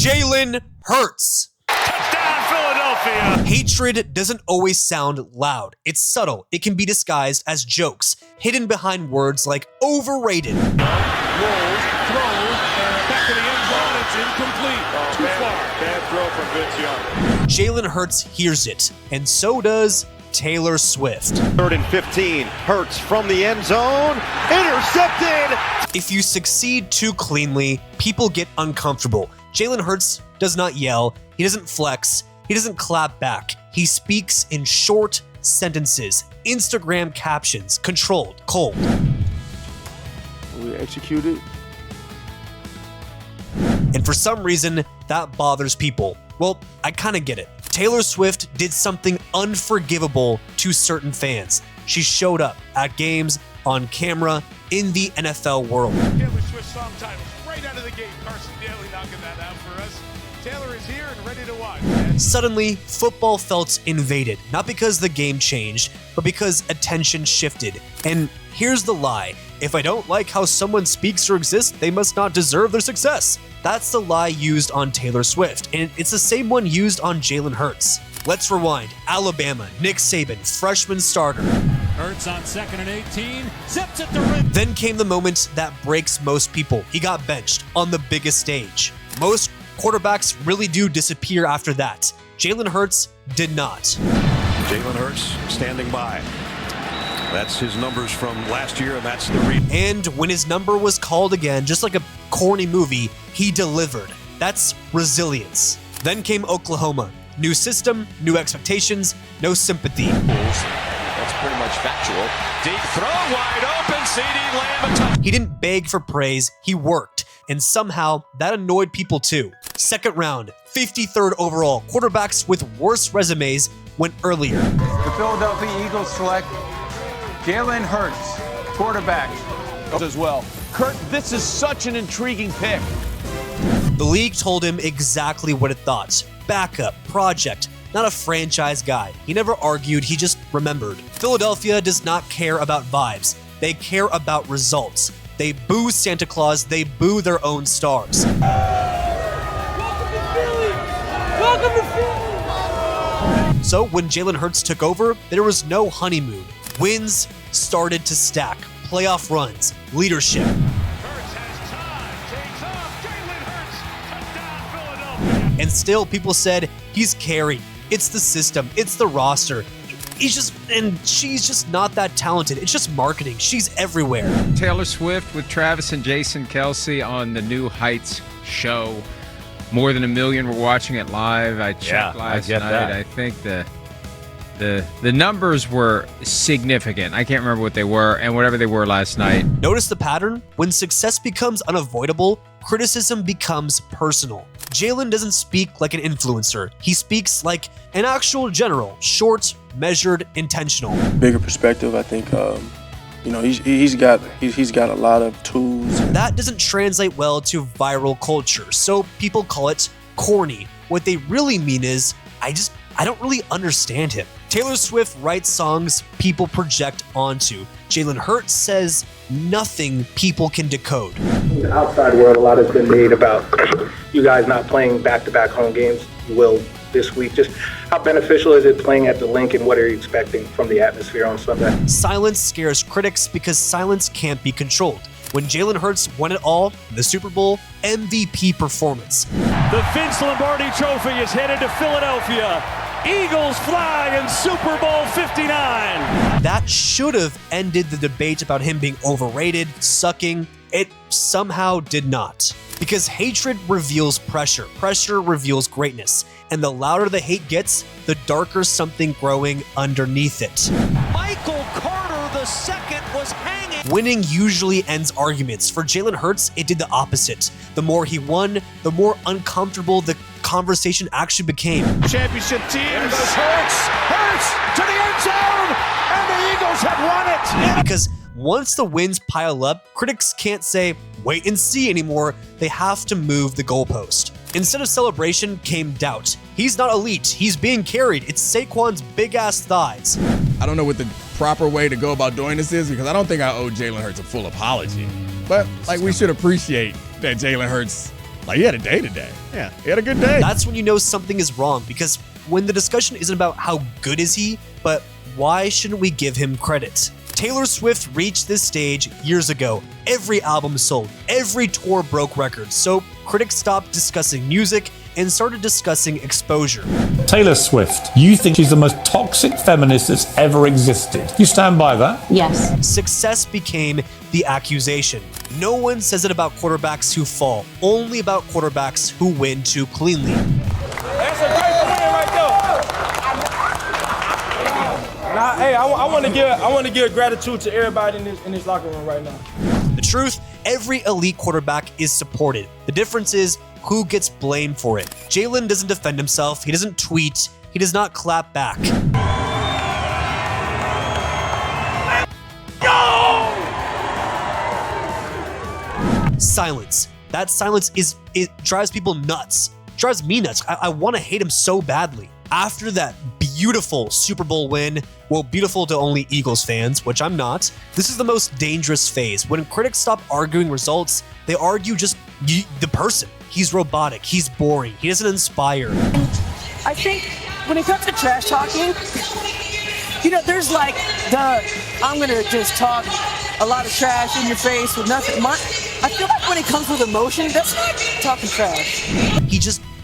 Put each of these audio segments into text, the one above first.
Jalen Hurts. Touchdown, Philadelphia. Hatred doesn't always sound loud. It's subtle. It can be disguised as jokes, hidden behind words like overrated. Rolls, throws, and back to the end zone. It's incomplete. Too far. Bad throw from Vince Young. Jalen Hurts hears it, and so does Taylor Swift. 3rd and 15. Hurts from the end zone. Intercepted. If you succeed too cleanly, people get uncomfortable. Jalen Hurts does not yell. He doesn't flex. He doesn't clap back. He speaks in short sentences, Instagram captions, controlled, cold. We executed. And for some reason, that bothers people. Well, I kind of get it. Taylor Swift did something unforgivable to certain fans. She showed up at games, on camera, in the NFL world. Taylor Swift song titles right out of the gate. Carson Daly knocking that out for us. Taylor is here and ready to watch. Suddenly, football felt invaded, not because the game changed, but because attention shifted. And here's the lie. If I don't like how someone speaks or exists, they must not deserve their success. That's the lie used on Taylor Swift, and it's the same one used on Jalen Hurts. Let's rewind. Alabama, Nick Saban, freshman starter. Hurts on 2nd and 18. Zips at the rim. Then came the moment that breaks most people. He got benched on the biggest stage. Most quarterbacks really do disappear after that. Jalen Hurts did not. Jalen Hurts standing by. That's his numbers from last year, and that's the read. And when his number was called again, just like a corny movie, he delivered. That's resilience. Then came Oklahoma. New system, new expectations, no sympathy. That's pretty much factual. Deep throw, wide open, CeeDee Lamb. He didn't beg for praise, he worked. And somehow, that annoyed people too. Second round, 53rd overall, quarterbacks with worse resumes went earlier. The Philadelphia Eagles select Jalen Hurts, quarterback. As well. Kurt, this is such an intriguing pick. The league told him exactly what it thought. Backup, project, not a franchise guy. He never argued, he just remembered. Philadelphia does not care about vibes. They care about results. They boo Santa Claus, they boo their own stars. Welcome to Philly! Welcome to Philly! So when Jalen Hurts took over, there was no honeymoon. Wins started to stack. Playoff runs, leadership. Hurts has time. Takes off. Jalen Hurts. Touchdown, Philadelphia. And still people said he's carried. It's the system, it's the roster. She's just not that talented. It's just marketing. She's everywhere. Taylor Swift with Travis and Jason Kelce on the New Heights show. More than 1 million were watching it live. I checked last night. that. I think the numbers were significant. I can't remember what they were, and whatever they were last night. Notice the pattern? When success becomes unavoidable, criticism becomes personal. Jalen doesn't speak like an influencer. He speaks like an actual general, short, measured, intentional. Bigger perspective, I think. He's got a lot of tools. That doesn't translate well to viral culture, so people call it corny. What they really mean is, I don't really understand him. Taylor Swift writes songs people project onto. Jalen Hurts says nothing people can decode. In the outside world, a lot has been made about you guys not playing back-to-back home games. You will this week. Just how beneficial is it playing at the Link, and what are you expecting from the atmosphere on Sunday? Silence scares critics because silence can't be controlled. When Jalen Hurts won it all, the Super Bowl MVP performance. The Vince Lombardi Trophy is headed to Philadelphia. Eagles fly in Super Bowl 59. That should have ended the debate about him being overrated, sucking. It somehow did not. Because hatred reveals pressure. Pressure reveals greatness. And the louder the hate gets, the darker something growing underneath it. Michael Carter II was hanging. Winning usually ends arguments. For Jalen Hurts, it did the opposite. The more he won, the more uncomfortable the conversation actually became. Championship teams. Hurts to the end zone, and the Eagles have won it. Because once the wins pile up, critics can't say, wait and see anymore. They have to move the goalpost. Instead of celebration came doubt. He's not elite. He's being carried. It's Saquon's big-ass thighs. I don't know what the proper way to go about doing this is, because I don't think I owe Jalen Hurts a full apology. But we should appreciate that Jalen Hurts Like, he had a day today. Yeah, he had a good day. That's when you know something is wrong, because when the discussion isn't about how good is he, but why shouldn't we give him credit? Taylor Swift reached this stage years ago. Every album sold, every tour broke records, so critics stopped discussing music and started discussing exposure. Taylor Swift, you think she's the most toxic feminist that's ever existed. You stand by that? Yes. Success became the accusation. No one says it about quarterbacks who fall, only about quarterbacks who win too cleanly. That's a great win right there. Nah, hey, I want to give gratitude to everybody in this locker room right now. The truth, every elite quarterback is supported. The difference is who gets blamed for it. Jalen doesn't defend himself, he doesn't tweet, he does not clap back. Silence. That silence it drives people nuts. It drives me nuts. I want to hate him so badly. After that beautiful Super Bowl win, well, beautiful to only Eagles fans, which I'm not, this is the most dangerous phase. When critics stop arguing results, they argue just the person. He's robotic, he's boring, he doesn't inspire. I think when it comes to trash talking, there's like I'm gonna just talk a lot of trash in your face with nothing. I feel like when it comes with emotion, that's not talking trash.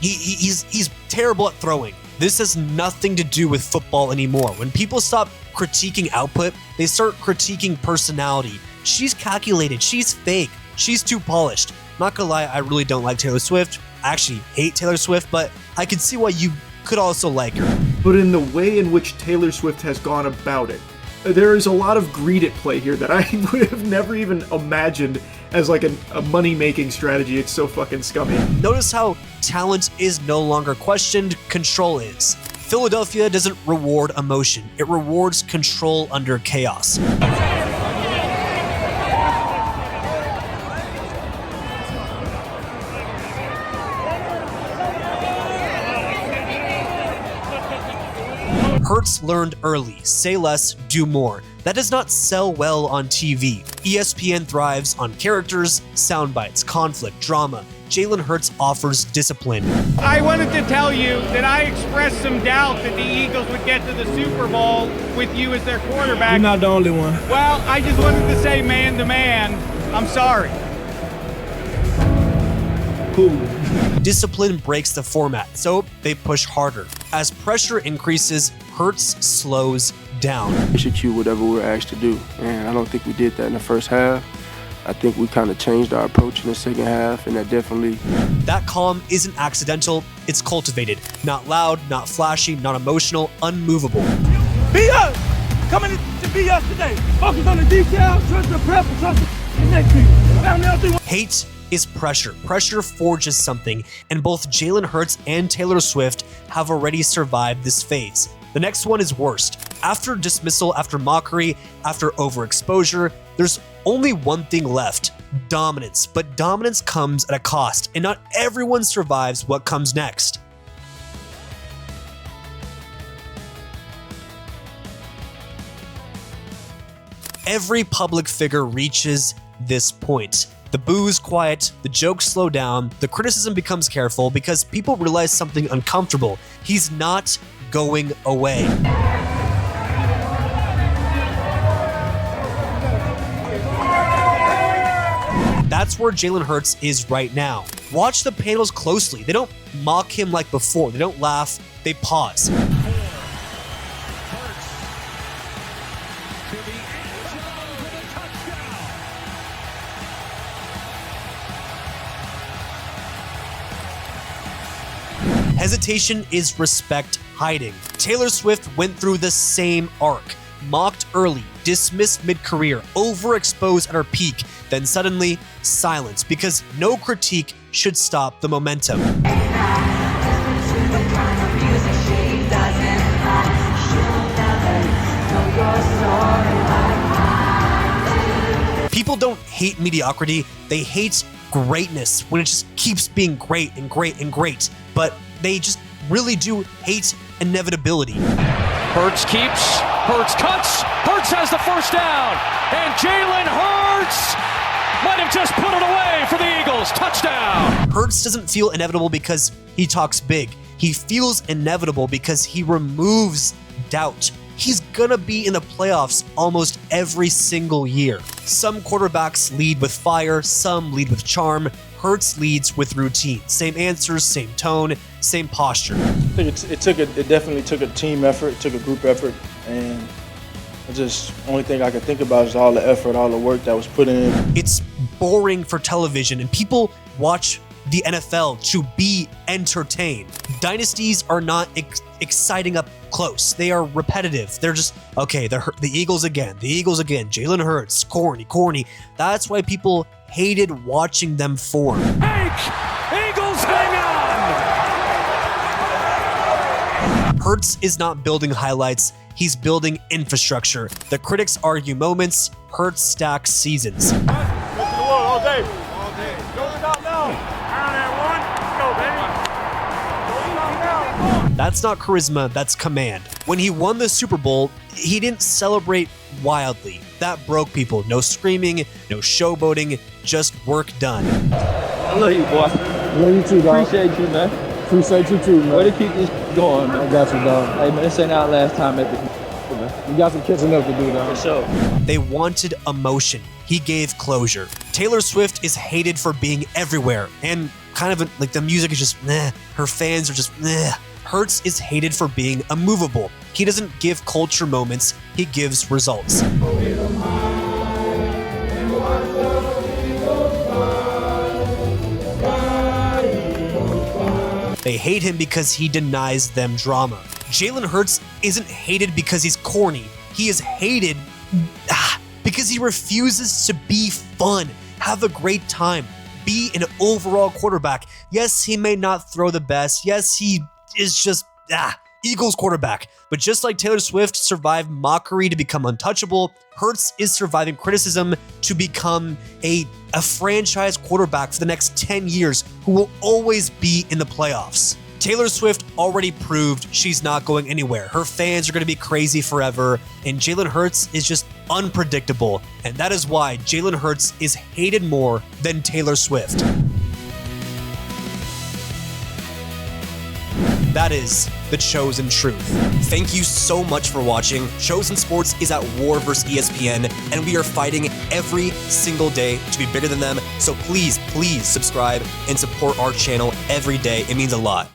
He's terrible at throwing. This has nothing to do with football anymore. When people stop critiquing output, they start critiquing personality. She's calculated, she's fake, she's too polished. Not gonna lie, I really don't like Taylor Swift. I actually hate Taylor Swift, but I can see why you could also like her. But in the way in which Taylor Swift has gone about it, there is a lot of greed at play here that I would have never even imagined as like a money-making strategy. It's so fucking scummy. Notice how talent is no longer questioned, control is. Philadelphia doesn't reward emotion, it rewards control under chaos. Hurts learned early, say less, do more. That does not sell well on TV. ESPN thrives on characters, sound bites, conflict, drama. Jalen Hurts offers discipline. I wanted to tell you that I expressed some doubt that the Eagles would get to the Super Bowl with you as their quarterback. You're not the only one. Well, I just wanted to say man to man, I'm sorry. Discipline breaks the format, so they push harder. As pressure increases, Hurts slows down. Execute whatever we're asked to do, and I don't think we did that in the first half. I think we kind of changed our approach in the second half, and that definitely... That calm isn't accidental, it's cultivated. Not loud, not flashy, not emotional, unmovable. Be us! Coming to be us today. Focus on the detail, trust the prep, trust the next people. Hate is pressure. Pressure forges something, and both Jalen Hurts and Taylor Swift have already survived this phase. The next one is worst. After dismissal, after mockery, after overexposure, there's only one thing left: dominance. But dominance comes at a cost, and not everyone survives what comes next. Every public figure reaches this point. The boos quiet, the jokes slow down, the criticism becomes careful because people realize something uncomfortable. He's not going away. That's where Jalen Hurts is right now. Watch the panels closely. They don't mock him like before. They don't laugh, they pause. Hesitation is respect hiding. Taylor Swift went through the same arc. Mocked early, dismissed mid-career, overexposed at her peak, then suddenly silence, because no critique should stop the momentum. People don't hate mediocrity, they hate greatness when it just keeps being great and great and great, but they just really do hate inevitability. Hurts keeps, Hurts cuts, Hurts has the first down, and Jalen Hurts might have just put it away for the Eagles. Touchdown. Hurts doesn't feel inevitable because he talks big. He feels inevitable because he removes doubt. He's gonna be in the playoffs almost every single year. Some quarterbacks lead with fire, some lead with charm. Hurts leads with routine. Same answers, same tone, same posture. I think it definitely took a team effort, it took a group effort, and only thing I could think about is all the effort, all the work that was put in. It's boring for television, and people watch the NFL to be entertained. Dynasties are not exciting up close. They are repetitive. They're just, okay, the Eagles again, Jalen Hurts, corny. That's why people hated watching them form. Eagles hang on! Hurts is not building highlights, he's building infrastructure. The critics argue moments, Hurts stacks seasons. All day. Don't stop now. That's not charisma, that's command. When he won the Super Bowl, he didn't celebrate wildly. That broke people. No screaming, no showboating, just work done. I love you, boy. Love you too, dog. Appreciate you, man. Appreciate you too, man. Way to keep this going, man. I got you, dog. Hey, man, this ain't our last time at the we got some catching up to do, dog. For sure. They wanted emotion. He gave closure. Taylor Swift is hated for being everywhere, and kind of like the music is just meh. Her fans are just meh. Hurts is hated for being immovable. He doesn't give culture moments, he gives results. They hate him because he denies them drama. Jalen Hurts isn't hated because he's corny. He is hated because he refuses to be fun, have a great time, be an overall quarterback. Yes, he may not throw the best. Yes, he is just Eagles quarterback. But just like Taylor Swift survived mockery to become untouchable, Hurts is surviving criticism to become a franchise quarterback for the next 10 years who will always be in the playoffs. Taylor Swift already proved she's not going anywhere. Her fans are going to be crazy forever, and Jalen Hurts is just unpredictable. And that is why Jalen Hurts is hated more than Taylor Swift. That is the Chosen Truth. Thank you so much for watching. Chosen Sports is at war versus ESPN, and we are fighting every single day to be bigger than them. So please subscribe and support our channel every day. It means a lot.